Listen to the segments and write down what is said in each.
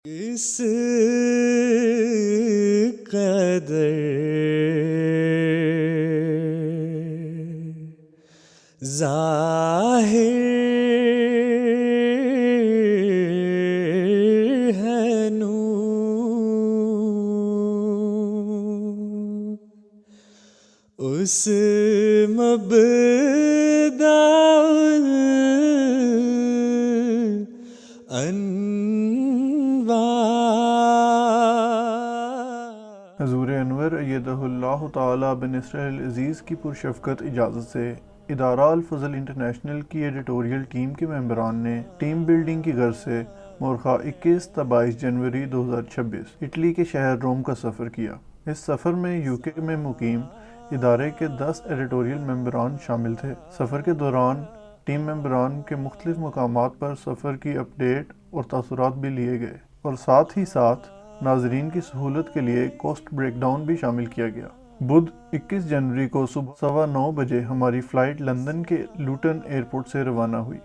اس قدر ظاہر ہے نور اس مبدأ حضور انور ایدہ اللہ تعالی بنصرہ العزیز کی پرشفقت اجازت سے ادارہ الفضل انٹرنیشنل کی ایڈیٹوریل ٹیم کے ممبران نے ٹیم بیلڈنگ کی غرض سے مورخہ 21 تا 22 جنوری 2026 اٹلی کے شہر روم کا سفر کیا۔ اس سفر میں یوکے میں مقیم ادارے کے 10 ایڈیٹوریل ممبران شامل تھے۔ سفر کے دوران ٹیم ممبران کے مختلف مقامات پر سفر کی اپڈیٹ اور تاثرات بھی لیے گئے، اور ساتھ ہی ساتھ ناظرین کی سہولت کے لیے کوسٹ بریک ڈاؤن بھی شامل کیا گیا۔ بدھ 21 جنوری کو صبح 9:15 بجے ہماری فلائٹ لندن کے لوٹن ایئرپورٹ سے روانہ ہوئی۔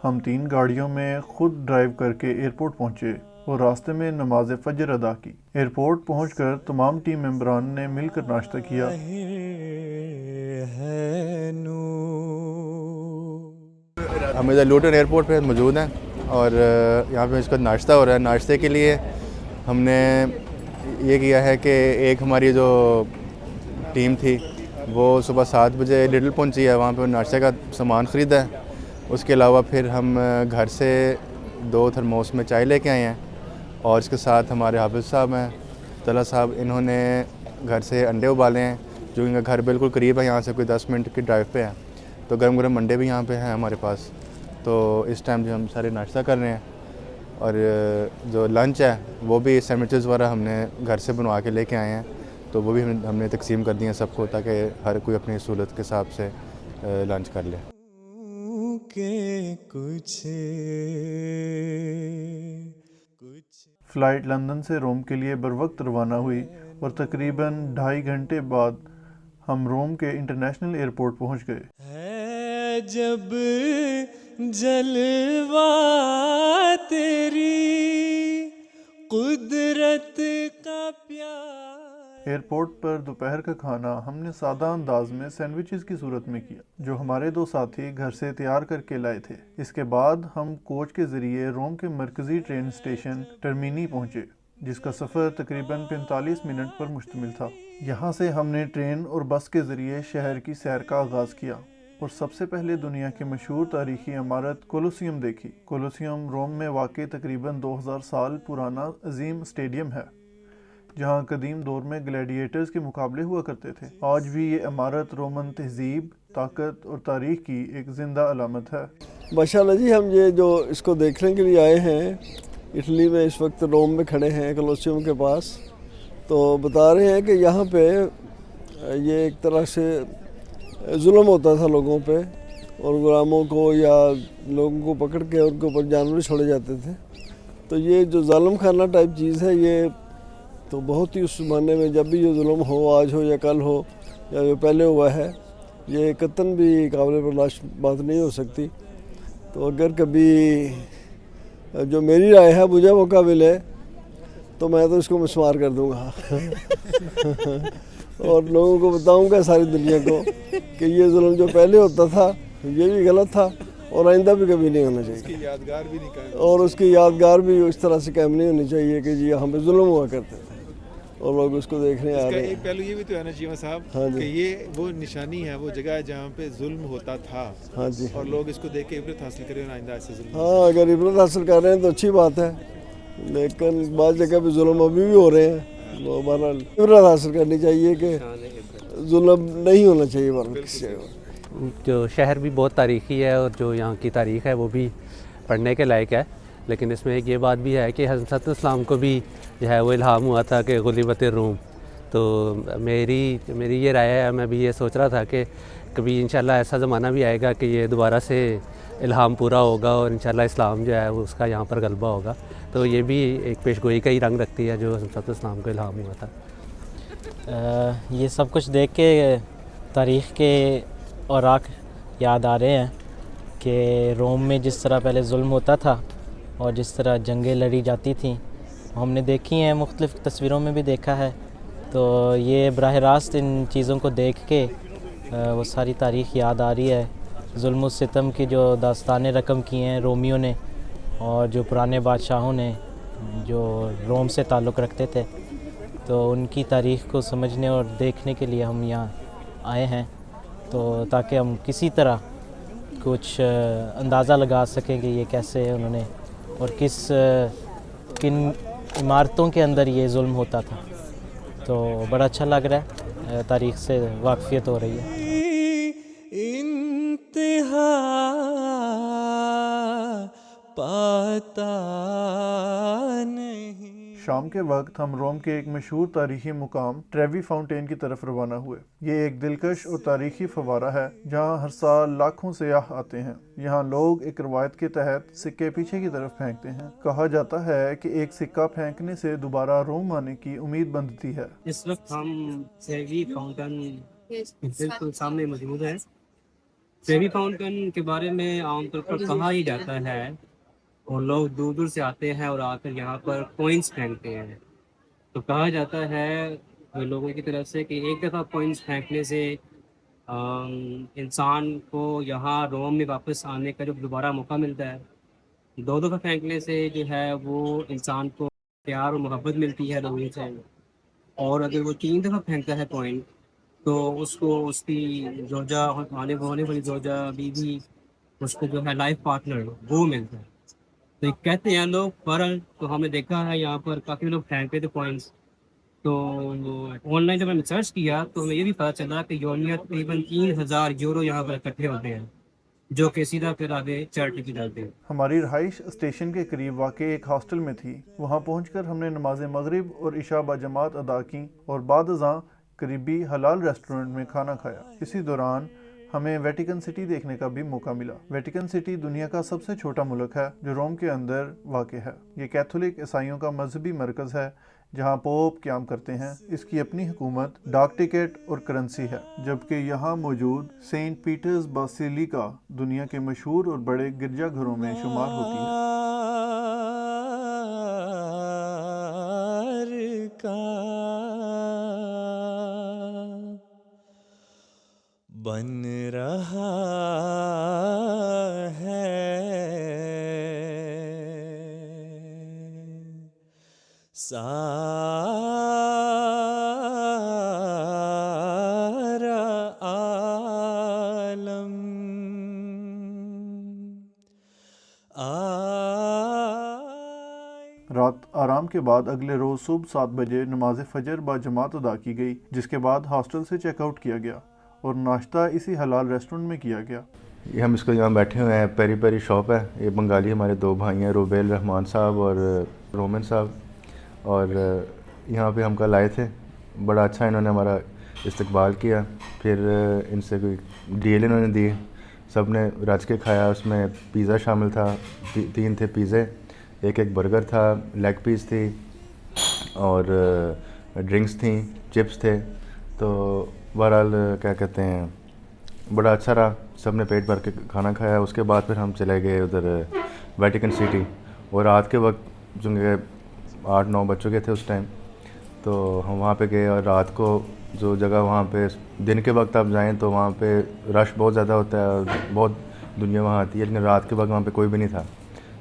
ہم 3 گاڑیوں میں خود ڈرائیو کر کے ایئرپورٹ پہنچے اور راستے میں نماز فجر ادا کی۔ ایئرپورٹ پہنچ کر تمام ٹیم ممبران نے مل کر ناشتہ کیا۔ ہم ادھر لوٹن ایئرپورٹ پہ موجود ہیں اور یہاں پہ اس کا ناشتہ ہو رہا ہے۔ ناشتے کے لیے ہم نے یہ کیا ہے کہ ایک ہماری جو ٹیم تھی وہ صبح 7 بجے لٹل پہنچی ہے، وہاں پہ ناشتے کا سامان خریدا ہے۔ اس کے علاوہ پھر ہم گھر سے 2 تھرموس میں چائے لے کے آئے ہیں، اور اس کے ساتھ ہمارے حافظ صاحب ہیں، طلعت صاحب، انہوں نے گھر سے انڈے ابالے ہیں، جو ان کا گھر بالکل قریب ہے، یہاں سے کوئی 10 منٹ کی ڈرائیو پہ ہے، تو گرم گرم انڈے بھی یہاں پہ ہیں ہمارے پاس۔ تو اس ٹائم جو ہم سارے ناشتہ کر رہے ہیں، اور جو لنچ ہے وہ بھی سینڈوچز وغیرہ ہم نے گھر سے بنوا کے لے کے آئے ہیں، تو وہ بھی ہم نے تقسیم کر دی ہیں سب کو، تاکہ ہر کوئی اپنی سہولت کے حساب سے لنچ کر لے۔ فلائٹ لندن سے روم کے لیے بروقت روانہ ہوئی اور تقریباً 2.5 گھنٹے بعد ہم روم کے انٹرنیشنل ایئرپورٹ پہنچ گئے۔ ہے جب جلوہ تیری قدرت کا پیار۔ ایئرپورٹ پر دوپہر کا کھانا ہم نے سادہ انداز میں سینڈوچز کی صورت میں کیا، جو ہمارے 2 ساتھی گھر سے تیار کر کے لائے تھے۔ اس کے بعد ہم کوچ کے ذریعے روم کے مرکزی ٹرین اسٹیشن ٹرمینی پہنچے، جس کا سفر تقریباً 45 منٹ پر مشتمل تھا۔ یہاں سے ہم نے ٹرین اور بس کے ذریعے شہر کی سیر کا آغاز کیا اور سب سے پہلے دنیا کی مشہور تاریخی عمارت کولوسیوم دیکھی۔ کولوسیوم روم میں واقع تقریباً 2000 سال پرانا عظیم اسٹیڈیم ہے، جہاں قدیم دور میں گلیڈیٹرز کے مقابلے ہوا کرتے تھے۔ آج بھی یہ عمارت رومن تہذیب، طاقت اور تاریخ کی ایک زندہ علامت ہے۔ ماشاءاللہ جی، ہم یہ جو اس کو دیکھنے کے لیے آئے ہیں، اٹلی میں اس وقت روم میں کھڑے ہیں کولوسیوم کے پاس، تو بتا رہے ہیں کہ یہاں پہ یہ ایک طرح سے ظلم ہوتا تھا لوگوں پہ، اور غلاموں کو یا لوگوں کو پکڑ کے ان کے اوپر جانور چھوڑے جاتے تھے۔ تو یہ جو ظالم خانہ ٹائپ چیز ہے، یہ تو بہت ہی اس زمانے میں جب بھی یہ ظلم ہو، آج ہو یا کل ہو یا جو پہلے ہوا ہے، یہ قطعاً بھی قابل برداشت بات نہیں ہو سکتی۔ تو اگر کبھی جو میری رائے ہے مجھے موقع ملے تو میں تو اس کو مسمار کر دوں گا اور لوگوں کو بتاؤں گا، ساری دنیا کو، کہ یہ ظلم جو پہلے ہوتا تھا یہ بھی غلط تھا اور آئندہ بھی کبھی نہیں ہونا چاہیے، اور اس کی یادگار بھی اس طرح سے قائم نہیں ہونی چاہیے کہ جی یہاں پہ ظلم ہوا کرتے تھے اور لوگ اس کو دیکھنے آ رہے ہیں۔ ایک پہلو یہ بھی تو ہے نا چیمہ صاحب، کہ یہ وہ نشانی ہے، وہ جگہ ہے جہاں پہ ظلم ہوتا تھا، ہاں جی، اور لوگ اس کو دیکھ کے عبرت حاصل کریں اور آئندہ ایسے ظلم۔ ہاں، اگر عبرت حاصل کر رہے ہیں تو اچھی بات ہے، لیکن بعض جگہ پہ ظلم ابھی بھی ہو رہے ہیں، وہ بہرحال عبرت حاصل کرنی چاہیے کہ ظلم نہیں ہونا چاہیے بہرحال کسی جگہ۔ جو شہر بھی بہت تاریخی ہے اور جو یہاں کی تاریخ ہے وہ بھی پڑھنے کے لائق ہے، لیکن اس میں ایک یہ بات بھی ہے کہ حضرت اسلام کو بھی جو ہے وہ الہام ہوا تھا کہ غلبت الروم۔ تو میری یہ رائے ہے، میں بھی یہ سوچ رہا تھا کہ کبھی انشاءاللہ ایسا زمانہ بھی آئے گا کہ یہ دوبارہ سے الہام پورا ہوگا اور انشاءاللہ اسلام جو ہے وہ اس کا یہاں پر غلبہ ہوگا۔ تو یہ بھی ایک پیشگوئی کا ہی رنگ رکھتی ہے جو حضرت اسلام کو الہام ہوا تھا۔ یہ سب کچھ دیکھ کے تاریخ کے اوراق یاد آ رہے ہیں کہ روم میں جس طرح پہلے ظلم ہوتا تھا اور جس طرح جنگیں لڑی جاتی تھیں، ہم نے دیکھی ہیں، مختلف تصویروں میں بھی دیکھا ہے، تو یہ براہ راست ان چیزوں کو دیکھ کے وہ ساری تاریخ یاد آ رہی ہے، ظلم و ستم کی جو داستانیں رقم کی ہیں رومیوں نے، اور جو پرانے بادشاہوں نے جو روم سے تعلق رکھتے تھے، تو ان کی تاریخ کو سمجھنے اور دیکھنے کے لیے ہم یہاں آئے ہیں، تو تاکہ ہم کسی طرح کچھ اندازہ لگا سکیں کہ یہ کیسے انہوں نے اور کن عمارتوں کے اندر یہ ظلم ہوتا تھا. تو بڑا اچھا لگ رہا ہے، تاریخ سے واقفیت ہو رہی ہے. انتہا پاتا نہیں. شام کے وقت ہم روم کے ایک مشہور تاریخی مقام ٹریوی فاؤنٹین کی طرف روانہ ہوئے. یہ ایک دلکش اور تاریخی فوارہ ہے جہاں ہر سال لاکھوں سیاح آتے ہیں. یہاں لوگ ایک روایت کے تحت سکے پیچھے کی طرف پھینکتے ہیں. کہا جاتا ہے کہ ایک سکہ پھینکنے سے دوبارہ روم آنے کی امید بندھتی ہے. اس وقت ہم ٹریوی فاؤنٹین بالکل سامنے موجود ہیں. ٹریوی فاؤنٹین کے بارے میں عام طور پر کہا ہی جاتا ہے، اور لوگ دور دور سے آتے ہیں اور آ کر یہاں پر کوئنس پھینکتے ہیں. تو کہا جاتا ہے لوگوں کی طرف سے کہ ایک دفعہ کوئنس پھینکنے سے انسان کو یہاں روم میں واپس آنے کا جو دوبارہ موقع ملتا ہے. 2 دفعہ پھینکنے سے جو ہے وہ انسان کو پیار اور محبت ملتی ہے لوگوں سے، اور اگر وہ 3 دفعہ پھینکتا ہے کوئن تو اس کو اس کی زوجہ ہونے والی زوجہ بیوی، اس کو جو ہے لائف پارٹنر وہ ملتا ہے. تو یہ کہتے ہیں لوگ فرل. تو ہم نے دیکھا ہے یہاں پر کافی لوگ پھینکتے تھے کوئنس. تو آن لائن جب میں نے سرچ کیا تو ہمیں یہ بھی پتہ چلا کہ یومیہ تقریباً 3000 یورو یہاں پر اکٹھے ہوتے ہیں، جو کہ سیدھا پھر آگے چیریٹی کی جاتے ہیں. ہماری رہائش اسٹیشن کے قریب واقع ایک ہاسٹل میں تھی. وہاں پہنچ کر ہم نے نماز مغرب اور عشاء باجماعت ادا کی اور بعد ازاں قریبی حلال ریسٹورنٹ میں کھانا کھایا. اسی دوران ہمیں ویٹیکن سٹی دیکھنے کا بھی موقع ملا. ویٹیکن سٹی دنیا کا سب سے چھوٹا ملک ہے جو روم کے اندر واقع ہے. یہ کیتھولک عیسائیوں کا مذہبی مرکز ہے جہاں پوپ قیام کرتے ہیں. اس کی اپنی حکومت، ڈاک ٹکٹ اور کرنسی ہے، جبکہ یہاں موجود سینٹ پیٹرز باسیلیکا دنیا کے مشہور اور بڑے گرجا گھروں میں شمار ہوتی ہے. بن رہا ہے سارا عالم. رات آرام کے بعد اگلے روز صبح 7 بجے نماز فجر با جماعت ادا کی گئی، جس کے بعد ہاسٹل سے چیک آؤٹ کیا گیا اور ناشتہ اسی حلال ریسٹورنٹ میں کیا گیا. یہ ہم اس کو یہاں بیٹھے ہوئے ہیں، پیری پیری شاپ ہے. یہ بنگالی ہمارے 2 بھائی ہیں، روبیل رحمان صاحب اور رومن صاحب، اور یہاں پہ ہم کل آئے تھے. بڑا اچھا انہوں نے ہمارا استقبال کیا. پھر ان سے کوئی ڈیل انہوں نے دی، سب نے رج کے کھایا. اس میں پیزا شامل تھا، 3 تھے پیزے، ایک برگر تھا، لیگ پیس تھی اور ڈرنکس تھیں، چپس تھے. تو بہرحال کیا کہتے ہیں، بڑا اچھا رہا. سب نے پیٹ بھر کے کھانا کھایا. اس کے بعد پھر ہم چلے گئے ادھر ویٹیکن سٹی، اور رات کے وقت چونکہ 8-9 بج چکے تھے اس ٹائم، تو ہم وہاں پہ گئے. اور رات کو جو جگہ وہاں پہ دن کے وقت آپ جائیں تو وہاں پہ رش بہت زیادہ ہوتا ہے اور بہت دنیا وہاں آتی ہے، لیکن رات کے وقت وہاں پہ کوئی بھی نہیں تھا.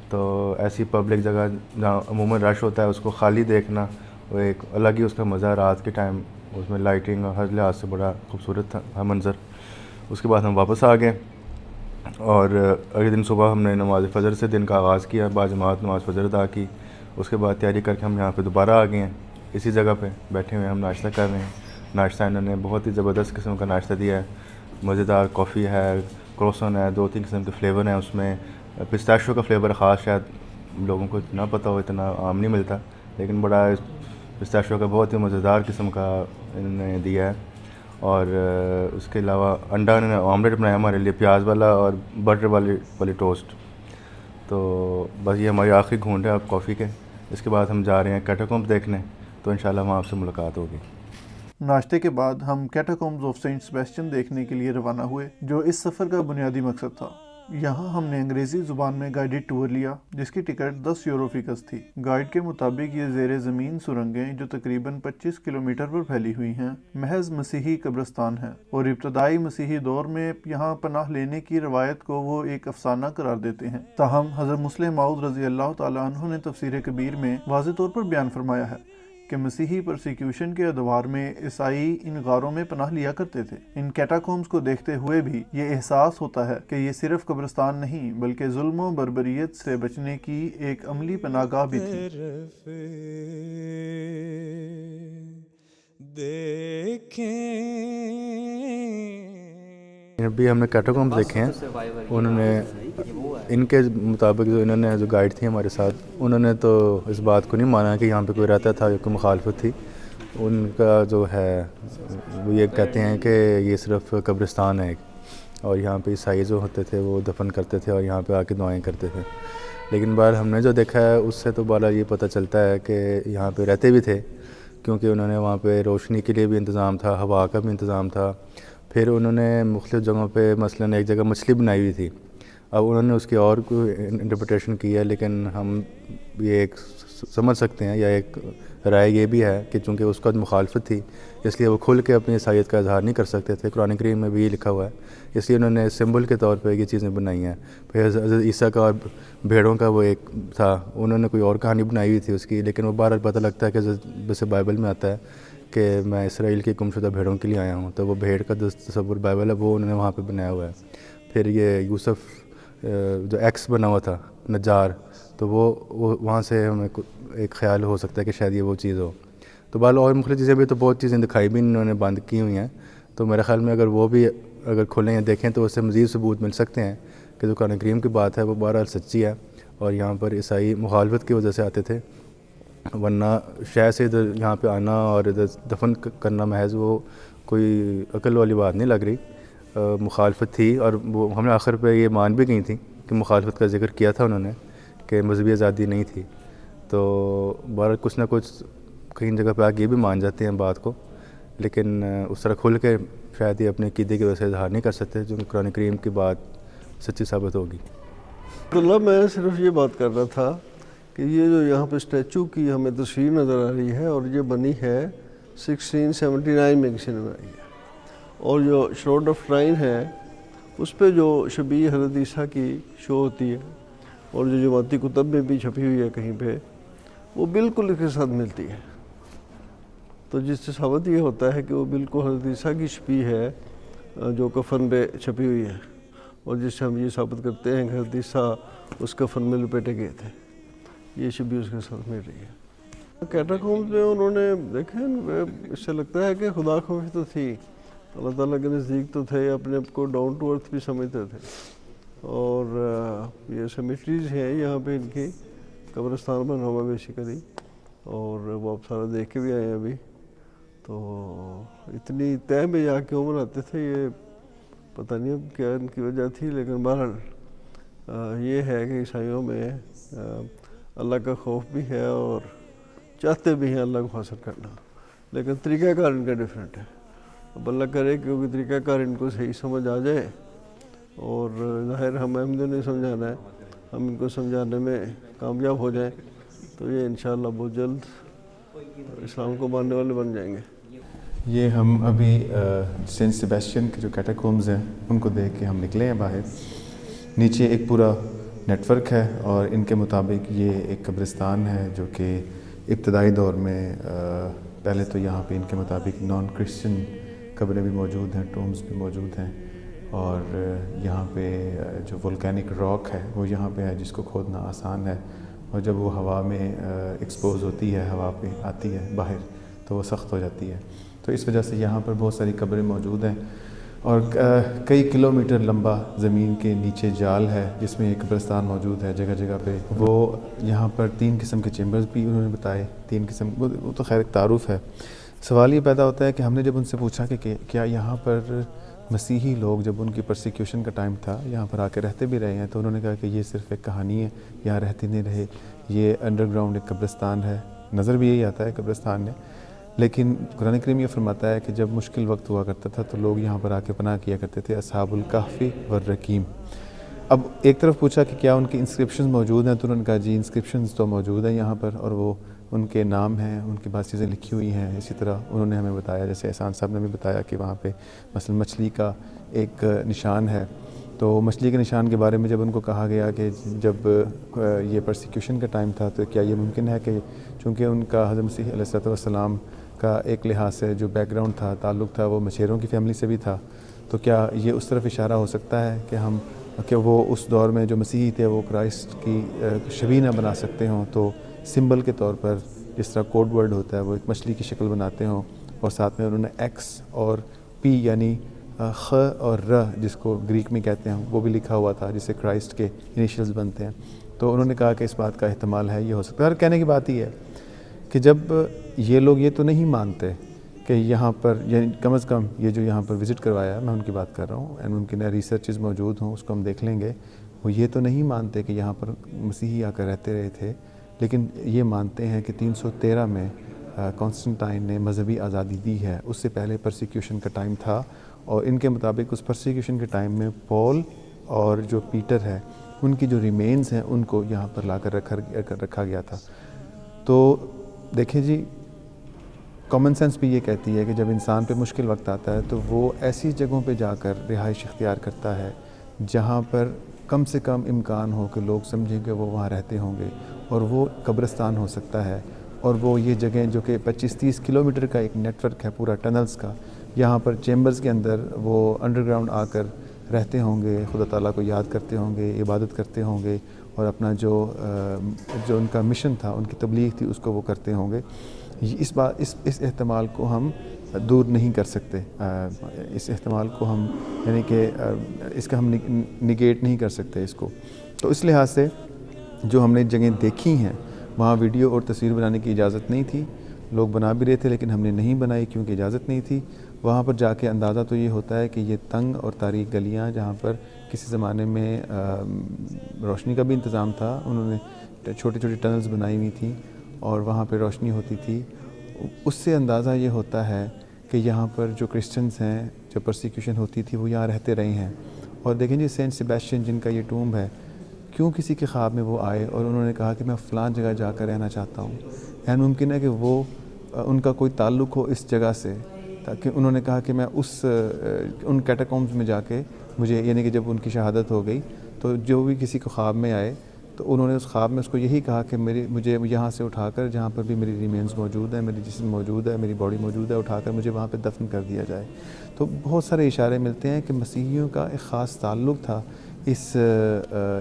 تو ایسی پبلک جگہ جہاں عموماً رش ہوتا ہے اس کو خالی دیکھنا وہ ایک الگ ہی اس کا مزہ. رات کے ٹائم اس میں لائٹنگ اور ہر لحاظ سے بڑا خوبصورت تھا منظر. اس کے بعد ہم واپس آ گئے اور اگلے دن صبح ہم نے نماز فجر سے دن کا آغاز کیا، باجماعت نماز فجر ادا کی. اس کے بعد تیاری کر کے ہم یہاں پہ دوبارہ آ گئے ہیں. اسی جگہ پہ بیٹھے ہوئے ہم ناشتہ کر رہے ہیں. ناشتہ انہوں نے بہت ہی زبردست قسم کا ناشتہ دیا ہے. مزیدار کافی ہے، کروسن ہے، 2-3 قسم کے فلیور ہیں. اس میں پسٹاشیو کا فلیور خاص شاید لوگوں کو نہ پتہ ہو، اتنا عام نہیں ملتا، لیکن بڑا پسٹاشیو کا بہت ہی مزیدار قسم کا انہوں نے دیا ہے. اور اس کے علاوہ انڈا انہوں نے آملیٹ بنایا ہمارے لیے، پیاز والا اور بٹر والی ٹوسٹ. تو بس یہ ہماری آخری گھونٹ ہے اب کافی کے. اس کے بعد ہم جا رہے ہیں کیٹاکومبس دیکھنے، تو انشاءاللہ وہاں آپ سے ملاقات ہوگی. ناشتے کے بعد ہم کیٹاکومبس آف سینٹ سیباسٹین دیکھنے کے لیے روانہ ہوئے، جو اس سفر کا بنیادی مقصد تھا. یہاں ہم نے انگریزی زبان میں گائیڈڈ ٹور لیا جس کی ٹکٹ 10 یورو فیکس تھی۔ گائیڈ کے مطابق یہ زیر زمین سرنگیں جو تقریباً 25 کلومیٹر پر پھیلی ہوئی ہیں محض مسیحی قبرستان ہیں، اور ابتدائی مسیحی دور میں یہاں پناہ لینے کی روایت کو وہ ایک افسانہ قرار دیتے ہیں۔ تاہم حضرت مسلم موعود رضی اللہ تعالیٰ عنہ نے تفسیر کبیر میں واضح طور پر بیان فرمایا ہے کہ مسیحی پرسیکیوشن کے ادوار میں عیسائی ان غاروں میں پناہ لیا کرتے تھے۔ ان کیٹاکومز کو دیکھتے ہوئے بھی یہ احساس ہوتا ہے کہ یہ صرف قبرستان نہیں بلکہ ظلم و بربریت سے بچنے کی ایک عملی پناہ گاہ بھی تھی۔ ابھی ہم نے کیٹاکومز دیکھے ہیں، انہوں نے ان کے مطابق جو انہوں نے جو گائیڈ تھی ہمارے ساتھ، انہوں نے تو اس بات کو نہیں مانا کہ یہاں پہ کوئی رہتا تھا یا کوئی مخالفت تھی۔ ان کا جو ہے وہ یہ کہتے ہیں کہ یہ صرف قبرستان ہے اور یہاں پہ عیسائی جو ہوتے تھے وہ دفن کرتے تھے اور یہاں پہ آ کے دعائیں کرتے تھے۔ لیکن بہرحال ہم نے جو دیکھا ہے اس سے تو بہرحال یہ پتہ چلتا ہے کہ یہاں پہ رہتے بھی تھے، کیونکہ انہوں نے وہاں پہ روشنی کے لیے بھی انتظام تھا، ہوا کا بھی انتظام تھا۔ پھر انہوں نے مختلف جگہوں پہ مثلاً ایک جگہ مچھلی بنائی ہوئی تھی، اب انہوں نے اس کی اور کوئی انٹرپریٹیشن کی ہے، لیکن ہم یہ ایک سمجھ سکتے ہیں یا ایک رائے یہ بھی ہے کہ چونکہ اس کا مخالفت تھی اس لیے وہ کھل کے اپنی عیسائیت کا اظہار نہیں کر سکتے تھے۔ قرآن کریم میں بھی یہ لکھا ہوا ہے، اس لیے انہوں نے سمبل کے طور پہ یہ چیزیں بنائی ہیں۔ پھر حضرت عیسیٰ کا اور بھیڑوں کا وہ ایک تھا، انہوں نے کوئی اور کہانی بنائی ہوئی تھی اس کی، لیکن وہ بہرحال پتہ لگتا ہے کہ جیسے بائبل میں آتا ہے کہ میں اسرائیل کی گمشدہ بھیڑوں کے لیے آیا ہوں، تو وہ بھیڑ کا تصور بائبل ہے وہ انہوں نے وہاں پہ بنایا ہوا ہے۔ پھر یہ یوسف جو ایکس بنا ہوا تھا نجار، تو وہ وہاں سے ہمیں ایک خیال ہو سکتا ہے کہ شاید یہ وہ چیز ہو۔ تو بہرحال اور مختلف چیزیں بھی تو بہت چیزیں دکھائی بھی انہوں نے بند کی ہوئی ہیں، تو میرے خیال میں اگر وہ بھی اگر کھولیں یا دیکھیں تو اس سے مزید ثبوت مل سکتے ہیں کہ جو قرآن کریم کی بات ہے وہ بہرحال سچی ہے، اور یہاں پر عیسائی مخالفت کی وجہ سے آتے تھے، ورنہ شہر سے ادھر یہاں پہ آنا اور ادھر دفن کرنا محض وہ کوئی عقل والی بات نہیں لگ رہی۔ مخالفت تھی، اور وہ ہم نے آخر پہ یہ مان بھی گئی تھیں کہ مخالفت کا ذکر کیا تھا انہوں نے کہ مذہبی آزادی نہیں تھی، تو بہرحال کچھ نہ کچھ کہیں جگہ پہ آگے یہ بھی مان جاتے ہیں بات کو، لیکن اس طرح کھل کے شاید یہ اپنے عقیدے کی وجہ سے اظہار نہیں کر سکتے جو قرآن کریم کی بات سچی ثابت ہوگی۔ اللہ میں صرف یہ بات کر رہا تھا کہ یہ جو یہاں پہ اسٹیچو کی ہمیں تصویر نظر آ رہی ہے، اور یہ بنی ہے 1679 میں کسی نے بنائی ہے، اور جو شروڈ آف ٹرائن ہے اس پہ جو شبیہ حضرت عیسیٰ کی شو ہوتی ہے، اور جو جماعتی کتب میں بھی چھپی ہوئی ہے کہیں پہ، وہ بالکل اس کے ساتھ ملتی ہے، تو جس سے ثابت یہ ہوتا ہے کہ وہ بالکل حضرت عیسیٰ کی شبیہ ہے جو کفن پہ چھپی ہوئی ہے، اور جس سے ہم یہ ثابت کرتے ہیں کہ حضرت عیسیٰ اس کفن میں لپیٹے گئے تھے، یہ شبیہ اس کے ساتھ مل رہی ہے۔ کیٹاکومز میں انہوں نے دیکھیں، اس سے لگتا ہے کہ خدا خوفی تو تھی، اللہ تعالیٰ کے نزدیک تو تھے، اپنے آپ کو ڈاؤن ٹو ارتھ بھی سمجھتے تھے، اور یہ سیمیٹریز ہیں یہاں پہ ان کی، قبرستان بنا ہوا بیسیکلی، اور وہ آپ سارا دیکھ کے بھی آئے ہیں ابھی، تو اتنی تہ میں جا کے وہ بناتے تھے، یہ پتہ نہیں اب کیا ان کی وجہ تھی، لیکن بہرحال یہ ہے کہ عیسائیوں میں اللہ کا خوف بھی ہے اور چاہتے بھی ہیں اللہ کو حاصل کرنا، لیکن طریقہ کار ان کا ڈیفرنٹ ہے۔ اب اللہ کرے کیونکہ طریقہ کار ان کو صحیح سمجھ آ جائے، اور ظاہر ہم احمدیوں نے سمجھانا ہے، ہم ان کو سمجھانے میں کامیاب ہو جائیں تو یہ انشاءاللہ بہت جلد اسلام کو ماننے والے بن جائیں گے۔ یہ ہم ابھی سینٹ سیبیسٹین کے جو کیٹاکومز ہیں ان کو دیکھ کے ہم نکلے ہیں باہر۔ نیچے ایک پورا نیٹ ورک ہے، اور ان کے مطابق یہ ایک قبرستان ہے جو کہ ابتدائی دور میں پہلے تو یہاں پہ ان کے مطابق نان کرسچن قبریں بھی موجود ہیں، ٹومز بھی موجود ہیں، اور یہاں پہ جو وولکینک راک ہے وہ یہاں پہ ہے جس کو کھودنا آسان ہے، اور جب وہ ہوا میں ایکسپوز ہوتی ہے، ہوا پہ آتی ہے باہر تو وہ سخت ہو جاتی ہے، تو اس وجہ سے یہاں پر بہت ساری قبریں موجود ہیں، اور کئی کلومیٹر لمبا زمین کے نیچے جال ہے جس میں ایک قبرستان موجود ہے جگہ جگہ پہ۔ وہ یہاں پر 3 قسم کے چیمبرز بھی انہوں نے بتائے، 3 قسم، وہ تو خیر ایک تعارف ہے۔ سوال یہ پیدا ہوتا ہے کہ ہم نے جب ان سے پوچھا کہ کیا یہاں پر مسیحی لوگ جب ان کی پرسیکیوشن کا ٹائم تھا یہاں پر آ کے رہتے بھی رہے ہیں، تو انہوں نے کہا کہ یہ صرف ایک کہانی ہے، یہاں رہتے نہیں رہے، یہ انڈر گراؤنڈ ایک قبرستان ہے، نظر بھی یہی آتا ہے قبرستان میں، لیکن قرآن کریم یہ فرماتا ہے کہ جب مشکل وقت ہوا کرتا تھا تو لوگ یہاں پر آ کے پناہ کیا کرتے تھے، اصحاب الکہف والرقیم۔ اب ایک طرف پوچھا کہ کیا ان کی انسکرپشنز موجود ہیں، تو انہوں نے کہا جی انسکرپشنز تو موجود ہیں یہاں پر، اور وہ ان کے نام ہیں، ان کی بعض چیزیں لکھی ہوئی ہیں. اسی طرح انہوں نے ہمیں بتایا، جیسے احسان صاحب نے بھی بتایا کہ وہاں پہ مثلا مچھلی کا ایک نشان ہے. تو مچھلی کے نشان کے بارے میں جب ان کو کہا گیا کہ جب یہ پرسیکیوشن کا ٹائم تھا تو کیا یہ ممکن ہے کہ چونکہ ان کا حضرت مسیح علیہ السلام کا ایک لحاظ سے جو بیک گراؤنڈ تھا، تعلق تھا، وہ مچھیروں کی فیملی سے بھی تھا، تو کیا یہ اس طرف اشارہ ہو سکتا ہے کہ وہ اس دور میں جو مسیحی تھے وہ کرائسٹ کی شبیہ نہ بنا سکتے ہوں، تو سمبل کے طور پر جس طرح کوڈ ورڈ ہوتا ہے وہ ایک مچھلی کی شکل بناتے ہوں، اور ساتھ میں انہوں نے ایکس اور پی یعنی خ اور ر جس کو گریک میں کہتے ہیں وہ بھی لکھا ہوا تھا، جس سے کرائسٹ کے انیشیلز بنتے ہیں. تو انہوں نے کہا کہ اس بات کا احتمال ہے، یہ ہو سکتا ہے. اور کہنے کی بات یہ ہے کہ جب یہ لوگ یہ تو نہیں مانتے کہ یہاں پر، یعنی کم از کم یہ جو یہاں پر وزٹ کروایا ہے، میں ان کی بات کر رہا ہوں، اینڈ ممکن ہے ریسرچز موجود ہوں، اس کو ہم دیکھ لیں گے، وہ یہ تو نہیں مانتے کہ یہاں پر مسیحی آ کر رہتے رہے تھے، لیکن یہ مانتے ہیں کہ 313 میں کانسٹنٹائن نے مذہبی آزادی دی ہے. اس سے پہلے پرسیکیوشن کا ٹائم تھا، اور ان کے مطابق اس پرسیکیوشن کے ٹائم میں پول اور جو پیٹر ہے ان کی جو ریمینز ہیں ان کو یہاں پر لا کر رکھا گیا تھا. تو دیکھیں جی، کامن سینس بھی یہ کہتی ہے کہ جب انسان پہ مشکل وقت آتا ہے تو وہ ایسی جگہوں پہ جا کر رہائش اختیار کرتا ہے جہاں پر کم سے کم امکان ہو کہ لوگ سمجھیں کہ وہ وہاں رہتے ہوں گے، اور وہ قبرستان ہو سکتا ہے. اور وہ یہ جگہیں جو کہ 25-30 کلومیٹر کا ایک نیٹ ورک ہے پورا ٹنلز کا، یہاں پر چیمبرز کے اندر وہ انڈر گراؤنڈ آ کر رہتے ہوں گے، خدا تعالیٰ کو یاد کرتے ہوں گے، عبادت کرتے ہوں گے، اور اپنا جو ان کا مشن تھا، ان کی تبلیغ تھی، اس کو وہ کرتے ہوں گے. اس احتمال کو ہم دور نہیں کر سکتے، اس احتمال کو ہم یعنی کہ اس کا ہم نگیٹ نہیں کر سکتے اس کو. تو اس لحاظ سے جو ہم نے جگہیں دیکھی ہیں وہاں ویڈیو اور تصویر بنانے کی اجازت نہیں تھی. لوگ بنا بھی رہے تھے لیکن ہم نے نہیں بنائی کیونکہ اجازت نہیں تھی. وہاں پر جا کے اندازہ تو یہ ہوتا ہے کہ یہ تنگ اور تاریک گلیاں جہاں پر کسی زمانے میں روشنی کا بھی انتظام تھا، انہوں نے چھوٹی چھوٹی ٹنلز بنائی ہوئی تھیں اور وہاں پہ روشنی ہوتی تھی. اس سے اندازہ یہ ہوتا ہے کہ یہاں پر جو کرسچنز ہیں، جو پرسیکیوشن ہوتی تھی، وہ یہاں رہتے رہے ہیں. اور دیکھیں جی، سینٹ سیبیسٹین جن کا یہ ٹومب ہے، کیوں کسی کے خواب میں وہ آئے اور انہوں نے کہا کہ میں فلاں جگہ جا کر رہنا چاہتا ہوں؟ یعنی ممکن ہے کہ وہ ان کا کوئی تعلق ہو اس جگہ سے، تاکہ انہوں نے کہا کہ میں ان کیٹاکومز میں جا کے مجھے، یعنی کہ جب ان کی شہادت ہو گئی تو جو بھی کسی کو خواب میں آئے تو انہوں نے اس خواب میں اس کو یہی کہا کہ مجھے یہاں سے اٹھا کر، جہاں پر بھی میری ریمینز موجود ہیں، میری جسم موجود ہے، میری باڈی موجود ہے، اٹھا کر مجھے وہاں پہ دفن کر دیا جائے. تو بہت سارے اشارے ملتے ہیں کہ مسیحیوں کا ایک خاص تعلق تھا اس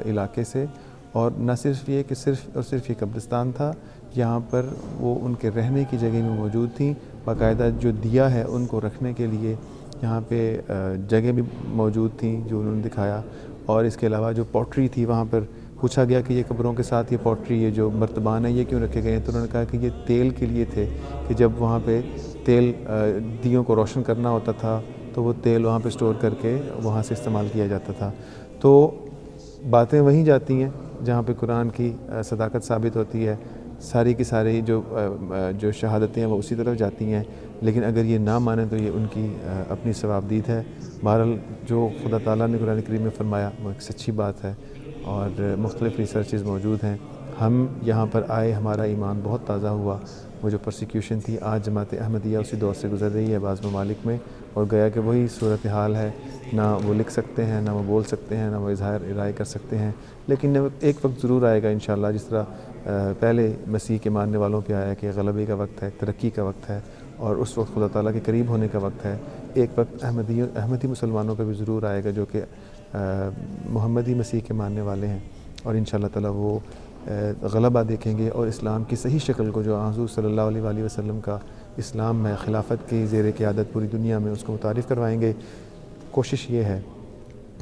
علاقے سے، اور نہ صرف یہ کہ صرف اور صرف یہ قبرستان تھا، یہاں پر وہ ان کے رہنے کی جگہ بھی موجود تھیں. باقاعدہ جو دیا ہے ان کو رکھنے کے لیے یہاں پہ جگہ بھی موجود تھیں جو انہوں نے دکھایا. اور اس کے علاوہ جو پوٹری تھی، وہاں پر پوچھا گیا کہ یہ قبروں کے ساتھ یہ پوٹری، یہ جو مرتبان ہیں، یہ کیوں رکھے گئے ہیں؟ تو انہوں نے کہا کہ یہ تیل کے لیے تھے، کہ جب وہاں پہ تیل دیوں کو روشن کرنا ہوتا تھا تو وہ تیل وہاں پہ سٹور کر کے وہاں سے استعمال کیا جاتا تھا. تو باتیں وہیں جاتی ہیں جہاں پہ قرآن کی صداقت ثابت ہوتی ہے. ساری کی ساری جو شہادتیں ہیں وہ اسی طرف جاتی ہیں. لیکن اگر یہ نہ مانیں تو یہ ان کی اپنی ثوابدید ہے. بہرحال جو خدا تعالیٰ نے قرآن کریم میں فرمایا وہ ایک سچی بات ہے، اور مختلف ریسرچز موجود ہیں. ہم یہاں پر آئے، ہمارا ایمان بہت تازہ ہوا. وہ جو پرسیکیوشن تھی، آج جماعت احمدیہ اسی دور سے گزر رہی ہے بعض ممالک میں، اور گیا کہ وہی صورتحال ہے. نہ وہ لکھ سکتے ہیں، نہ وہ بول سکتے ہیں، نہ وہ اظہار رائے کر سکتے ہیں. لیکن ایک وقت ضرور آئے گا انشاءاللہ، جس طرح پہلے مسیح کے ماننے والوں پہ آیا کہ غلبے کا وقت ہے، ترقی کا وقت ہے، اور اس وقت خدا تعالیٰ کے قریب ہونے کا وقت ہے. ایک وقت احمدی مسلمانوں پہ بھی ضرور آئے گا جو کہ محمدی مسیح کے ماننے والے ہیں، اور انشاءاللہ تعالیٰ وہ غلبہ دیکھیں گے، اور اسلام کی صحیح شکل کو، جو حضور صلی اللہ علیہ وآلہ وسلم کا اسلام میں خلافت کی زیر قیادت پوری دنیا میں، اس کو متعارف کروائیں گے. کوشش یہ ہے،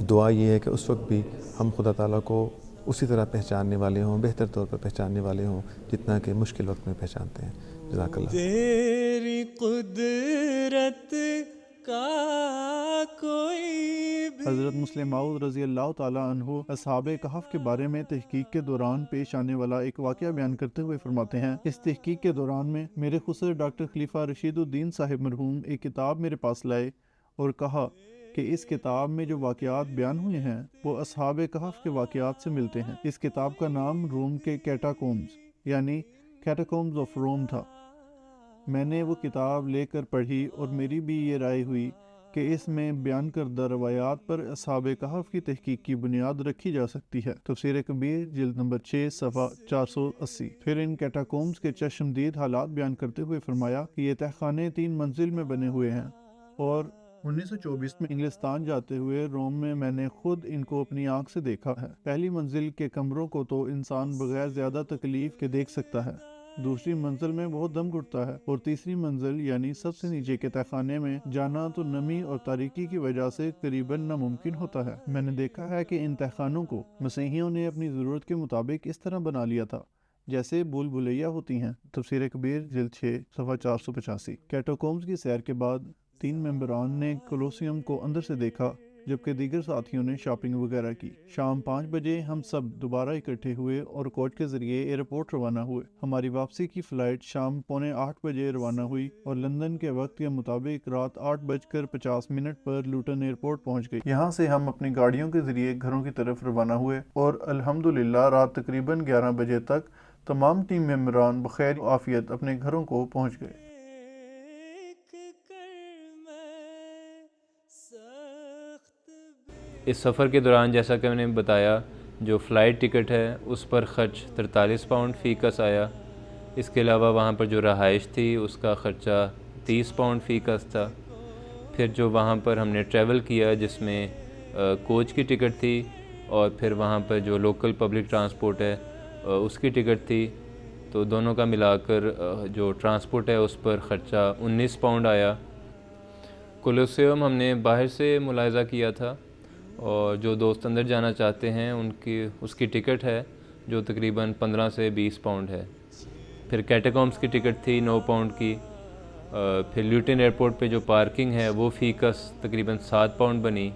دعا یہ ہے کہ اس وقت بھی ہم خدا تعالیٰ کو اسی طرح پہچاننے والے ہوں، بہتر طور پر پہچاننے والے ہوں جتنا کہ مشکل وقت میں پہچانتے ہیں. جزاک اللہ. تیری قدرت کا کوئی حضرت مسلم موعود رضی اللہ تعالیٰ عنہ اصحاب کہف کے بارے میں تحقیق کے دوران پیش آنے والا ایک واقعہ بیان کرتے ہوئے فرماتے ہیں، اس تحقیق کے دوران میں میرے خسر ڈاکٹر خلیفہ رشید الدین صاحب مرحوم ایک کتاب میرے پاس لائے اور کہا کہ اس کتاب میں جو واقعات بیان ہوئے ہیں وہ اصحاب کہف کے واقعات سے ملتے ہیں۔ اس کتاب کا نام روم کے کیٹاکومز یعنی کیٹاکومز آف روم تھا۔ میں نے وہ کتاب لے کر پڑھی اور میری بھی یہ رائے ہوئی کہ اس میں بیان کردہ روایات پر اصحاب کہف کی تحقیق کی بنیاد رکھی جا سکتی ہے۔ تفسیر کبیر جلد نمبر 6 صفحہ 480۔ پھر ان کیٹاکومز کے چشمدید حالات بیان کرتے ہوئے فرمایا کہ یہ تہخانے 3 منزل میں بنے ہوئے ہیں، اور 1924 میں انگلستان جاتے ہوئے روم میں نے خود ان کو اپنی آنکھ سے دیکھا ہے۔ پہلی منزل کے کمروں کو تو انسان بغیر زیادہ تکلیف کے دیکھ سکتا ہے، دوسری منزل میں بہت دم گھٹتا ہے، اور تیسری منزل یعنی سب سے نیچے کے تہخانے میں جانا تو نمی اور تاریکی کی وجہ سے قریباً ناممکن ہوتا ہے۔ میں نے دیکھا ہے کہ ان تہخانوں کو مسیحیوں نے اپنی ضرورت کے مطابق اس طرح بنا لیا تھا جیسے بھول بھلیاں ہوتی ہیں۔ تفسیر کبیر جلد 6 صفحہ 485۔ کیٹاکومز کی سیر کے بعد 3 ممبران نے کولوسیوم کو اندر سے دیکھا، جبکہ دیگر ساتھیوں نے شاپنگ وغیرہ کی۔ شام 5 بجے ہم سب دوبارہ اکٹھے ہوئے اور کوچ کے ذریعے ایئرپورٹ روانہ ہوئے۔ ہماری واپسی کی فلائٹ شام 7:45 بجے روانہ ہوئی اور لندن کے وقت کے مطابق رات 8:50 پر لوٹن ایئرپورٹ پہنچ گئی۔ یہاں سے ہم اپنی گاڑیوں کے ذریعے گھروں کی طرف روانہ ہوئے اور الحمدللہ رات تقریباً 11 بجے تک تمام ٹیم ممبران بخیر عافیت اپنے گھروں کو پہنچ گئے۔ اس سفر کے دوران جیسا کہ میں نے بتایا جو فلائٹ ٹکٹ ہے اس پر خرچ 43 پاؤنڈ فی کس آیا۔ اس کے علاوہ وہاں پر جو رہائش تھی اس کا خرچہ 30 پاؤنڈ فی کس تھا۔ پھر جو وہاں پر ہم نے ٹریول کیا جس میں کوچ کی ٹکٹ تھی اور پھر وہاں پر جو لوکل پبلک ٹرانسپورٹ ہے اس کی ٹکٹ تھی، تو دونوں کا ملا کر جو ٹرانسپورٹ ہے اس پر خرچہ 19 پاؤنڈ آیا۔ کولوسیوم ہم نے باہر سے ملاحظہ کیا تھا، اور جو دوست اندر جانا چاہتے ہیں اس کی ٹکٹ ہے جو تقریباً 15 سے 20 پاؤنڈ ہے۔ پھر کیٹاکومز کی ٹکٹ تھی 9 پاؤنڈ کی۔ پھر لیوٹن ایئرپورٹ پہ جو پارکنگ ہے وہ فی کس تقریباً 7 پاؤنڈ بنی،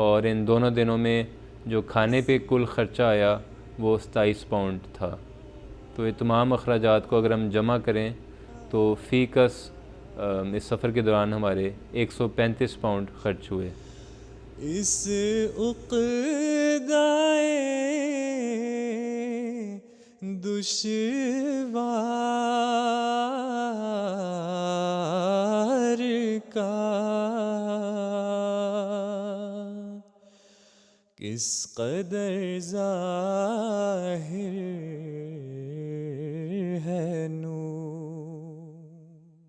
اور ان دونوں دنوں میں جو کھانے پہ کل خرچہ آیا وہ 27 پاؤنڈ تھا۔ تو یہ تمام اخراجات کو اگر ہم جمع کریں تو فی کس اس سفر کے دوران ہمارے 135 پاؤنڈ خرچ ہوئے۔ اس عقدائے دشوار کا کس قدر ظاہر